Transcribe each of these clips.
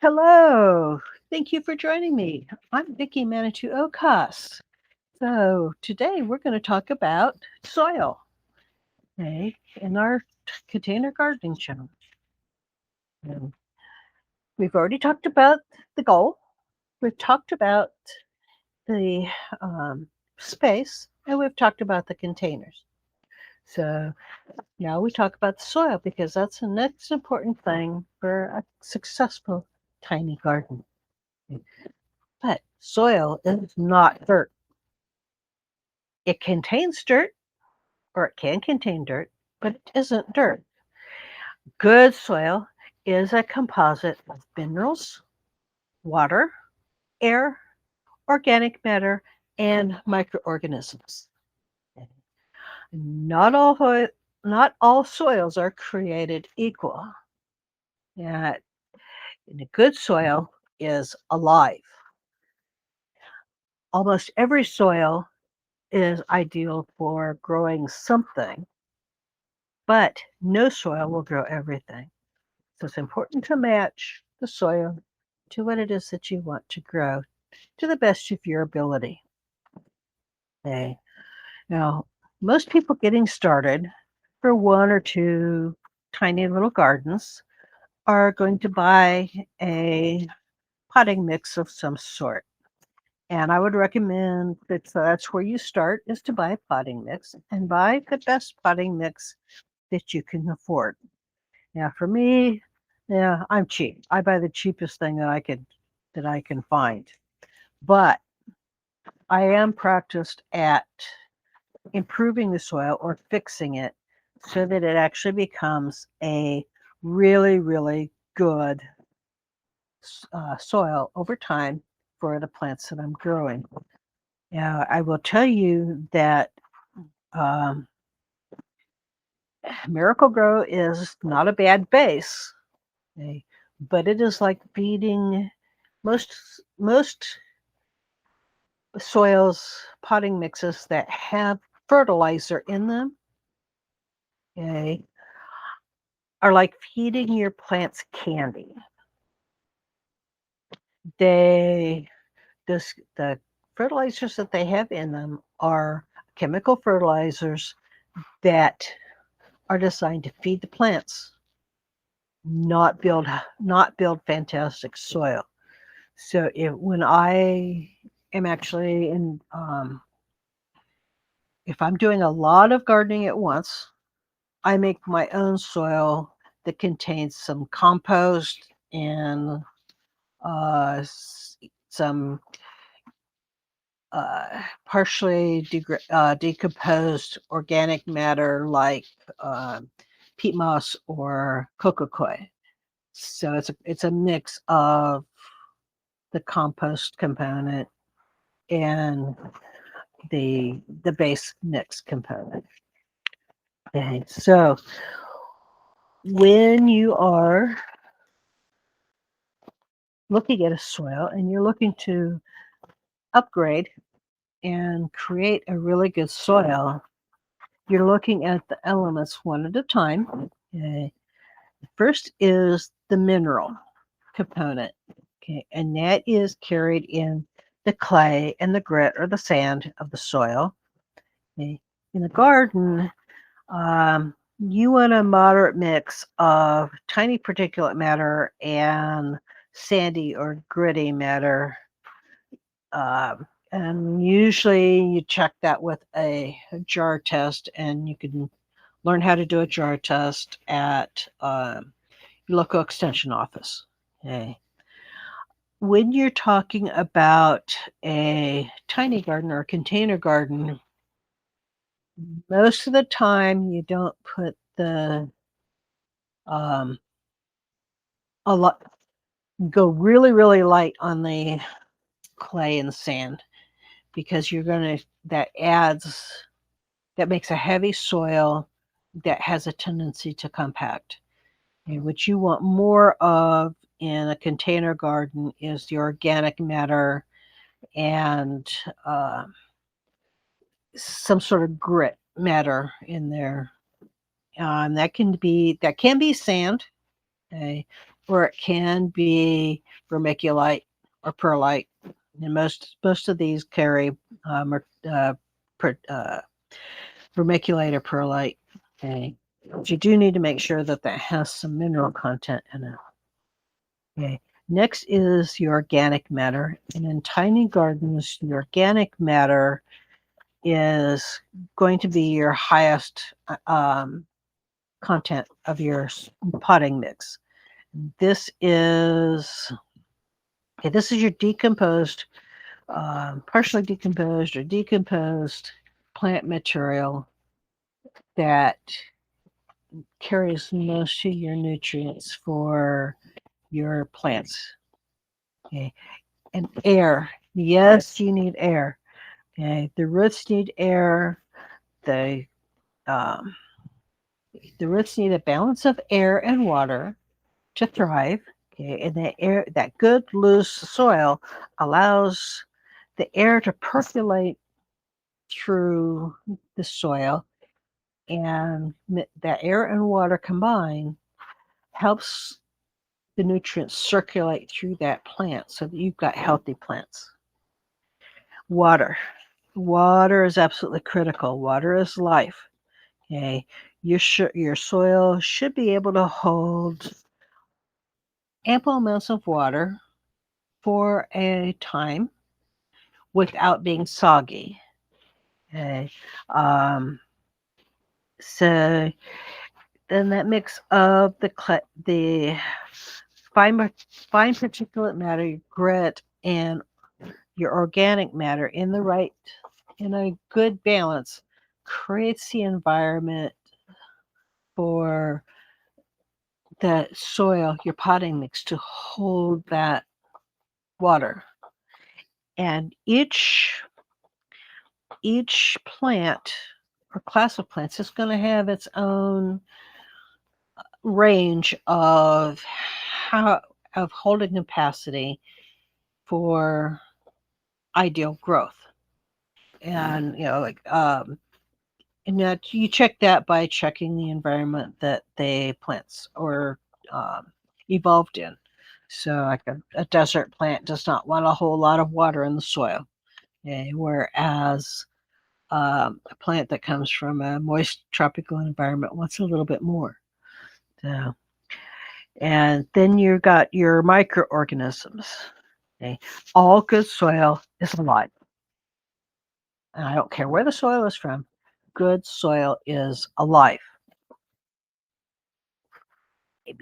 Hello. Thank you for joining me. I'm Vicki Manitou Okas. So today we're going to talk about soil, okay, in our container gardening channel. And we've already talked about the goal. We've talked about the space, and we've talked about the containers. So now we talk about the soil because that's the next important thing for a successful tiny garden. But soil is not dirt. It contains dirt, or it can contain dirt, but it isn't dirt. Good soil is a composite of minerals, water, air, organic matter, and microorganisms. Not all not all soils are created equal. Yeah, and a good soil is alive. Almost every soil is ideal for growing something, but no soil will grow everything. So it's important to match the soil to what it is that you want to grow to the best of your ability. Okay. Now, most people getting started for one or two tiny little gardens are going to buy a potting mix of some sort. And I would recommend that that's where you start is to buy a potting mix and buy the best potting mix that you can afford. Now, for me, yeah, I'm cheap. I buy the cheapest thing that I can find. But I am practiced at improving the soil or fixing it so that it actually becomes a really, really good soil over time for the plants that I'm growing. Now, I will tell you that um, Miracle Grow is not a bad base, okay, but it is like feeding most soils, potting mixes that have fertilizer in them, okay, are like feeding your plants candy. They the fertilizers that they have in them are chemical fertilizers that are designed to feed the plants, not build fantastic soil. So when I am actually if I'm doing a lot of gardening at once, I make my own soil that contains some compost and some partially decomposed organic matter like peat moss or coco coir. So it's a mix of the compost component and the base mix component. Okay, so when you are looking at a soil and you're looking to upgrade and create a really good soil, you're looking at the elements one at a time. Okay. The first is the mineral component. Okay, and that is carried in the clay and the grit or the sand of the soil. Okay. In the garden, you want a moderate mix of tiny particulate matter and sandy or gritty matter. And usually you check that with a jar test, and you can learn how to do a jar test at your local extension office. Okay. When you're talking about a tiny garden or a container garden, most of the time you don't put the a lot go really really light on the clay and sand because you're going to that makes a heavy soil that has a tendency to compact. And what you want more of in a container garden is the organic matter and some sort of grit matter in there. That can be sand. Okay. or it can be vermiculite or perlite. And most of these carry per, vermiculite or perlite. Okay, but you do need to make sure that that has some mineral content in it. Okay. Next is your organic matter, and in tiny gardens, the organic matter is going to be your highest content of your potting mix. This is your decomposed, partially decomposed or decomposed plant material that carries most of your nutrients for your plants. Okay, and air. Yes, you need air. Okay, the roots need air. The um, the roots need a balance of air and water to thrive. Okay, and that good loose soil allows the air to percolate through the soil, and that air and water combined helps the nutrients circulate through that plant so that you've got healthy plants. Water. Water is absolutely critical. Water is life. Okay, your soil should be able to hold ample amounts of water for a time without being soggy. Okay, so then that mix of the fine particulate matter, grit, and your organic matter in a good balance creates the environment for the soil, your potting mix, to hold that water. And each plant or class of plants is going to have its own range of holding capacity for ideal growth. And and that you check that by checking the environment that the plants or evolved in. So like a desert plant does not want a whole lot of water in the soil. Okay? Whereas a plant that comes from a moist tropical environment wants a little bit more. So, and then you got your microorganisms. Okay? All good soil is alive. And I don't care where the soil is from, good soil is alive.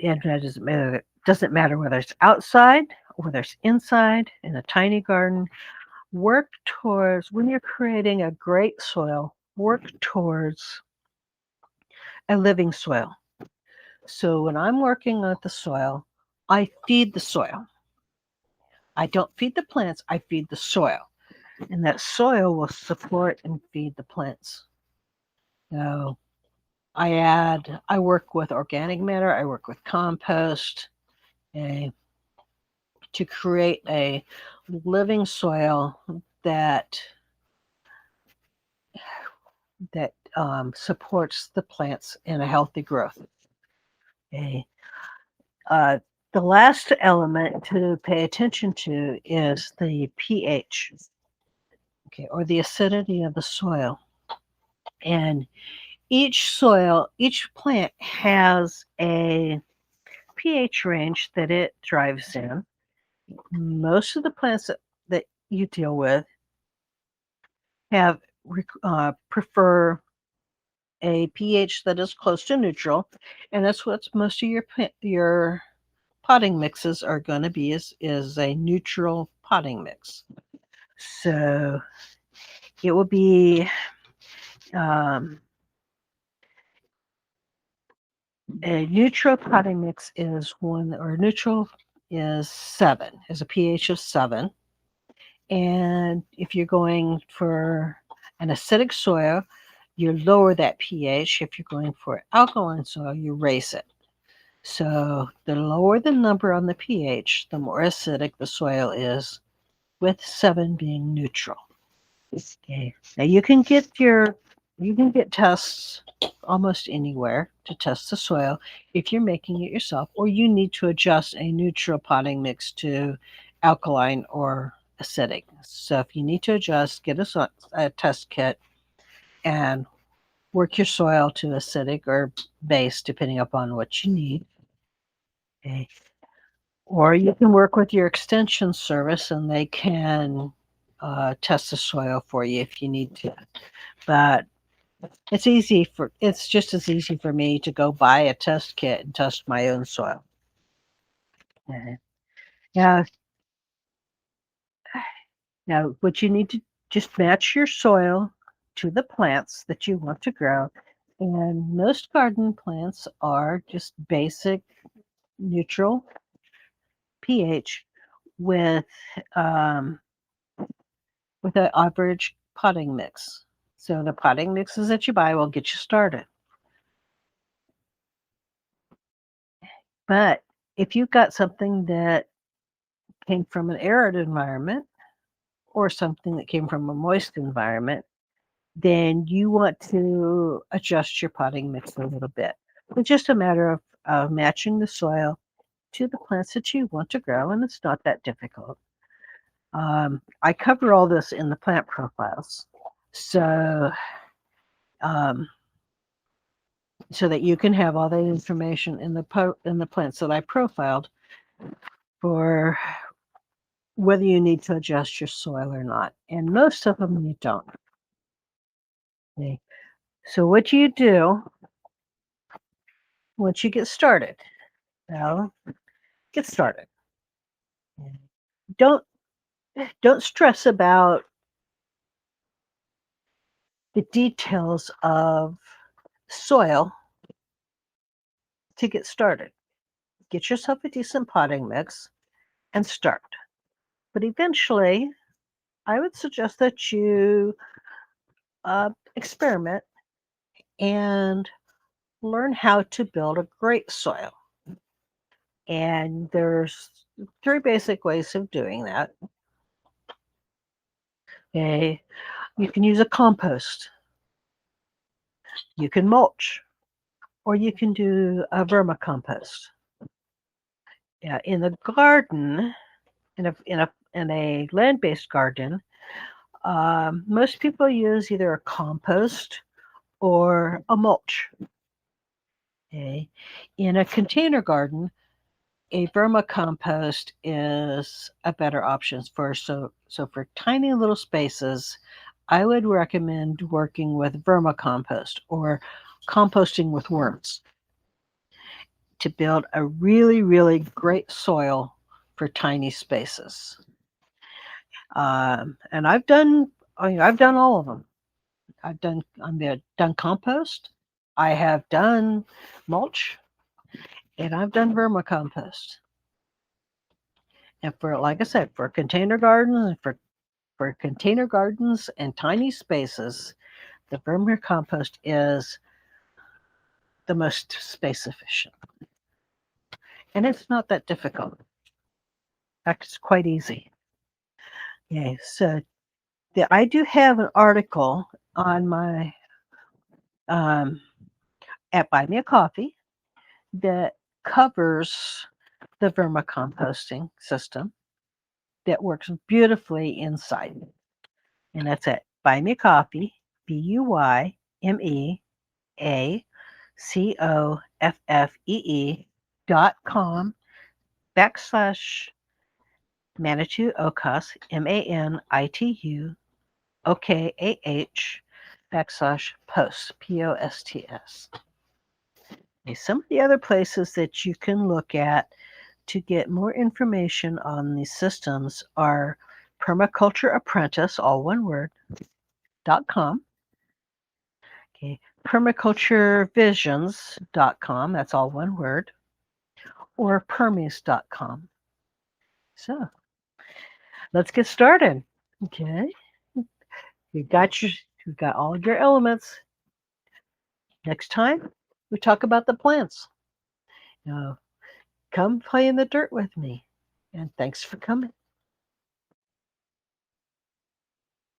And that doesn't matter whether it's outside or whether it's inside in a tiny garden. Work towards, when you're creating a great soil, work towards a living soil. So when I'm working with the soil, I feed the soil. I don't feed the plants, I feed the soil. And that soil will support and feed the plants. So I work with organic matter, I work with compost, to create a living soil that supports the plants in a healthy growth. Okay. The last element to pay attention to is the pH, okay, or the acidity of the soil. And each plant has a pH range that it thrives in. Most of the plants that you deal with prefer a pH that is close to neutral, and that's what most of your potting mixes are going to be is a neutral potting mix. So it will be a neutral potting mix is neutral is 7, is a pH of 7. And if you're going for an acidic soil, you lower that pH. If you're going for alkaline soil, you raise it. So the lower the number on the pH, the more acidic the soil is, with 7 being neutral. Okay. Now you can get tests almost anywhere to test the soil if you're making it yourself, or you need to adjust a neutral potting mix to alkaline or acidic. So if you need to adjust, get a test kit and work your soil to acidic or base, depending upon what you need. Okay. Or you can work with your extension service and they can test the soil for you if you need to. But it's just as easy for me to go buy a test kit and test my own soil. Okay. Now, now what you need to just match your soil to the plants that you want to grow. And most garden plants are just basic neutral pH with um, with an average potting mix. So the potting mixes that you buy will get you started. But if you've got something that came from an arid environment or something that came from a moist environment, then you want to adjust your potting mix a little bit. It's just a matter of matching the soil to the plants that you want to grow, and it's not that difficult. I cover all this in the plant profiles. So um, so that you can have all that information in the plants that I profiled for whether you need to adjust your soil or not. And most of them you don't. Okay. So what you do once you get started? Well, get started. Don't don't stress about the details of soil to get started. Get yourself a decent potting mix and start. But eventually, I would suggest that you experiment and learn how to build a great soil. And there's three basic ways of doing that. Okay. You can use a compost, you can mulch, or you can do a vermicompost. Yeah, in the garden, in a land-based garden, most people use either a compost or a mulch. Okay. In a container garden, a vermicompost is a better option for for tiny little spaces. I would recommend working with vermicompost or composting with worms to build a really, really great soil for tiny spaces. And I've done all of them. I've done compost. I have done mulch, and I've done vermicompost. And for, like I said, for container gardens and for container gardens and tiny spaces, the vermicompost is the most space efficient. And it's not that difficult. In fact, it's quite easy. Okay, so I do have an article on my at Buy Me a Coffee that covers the vermicomposting system that works beautifully inside. And that's at Buy Me a Coffee, BUYMEACOFFEE.com /Manitou Okas, MANITU OKAH /posts, POSTS. Some of the other places that you can look at to get more information on these systems are Permaculture Apprentice, all one word, .com. Okay, permaculturevisions.com, that's all one word, or permies.com. So let's get started. Okay, you've got all of your elements. Next time we talk about the plants. Now, come play in the dirt with me. And thanks for coming.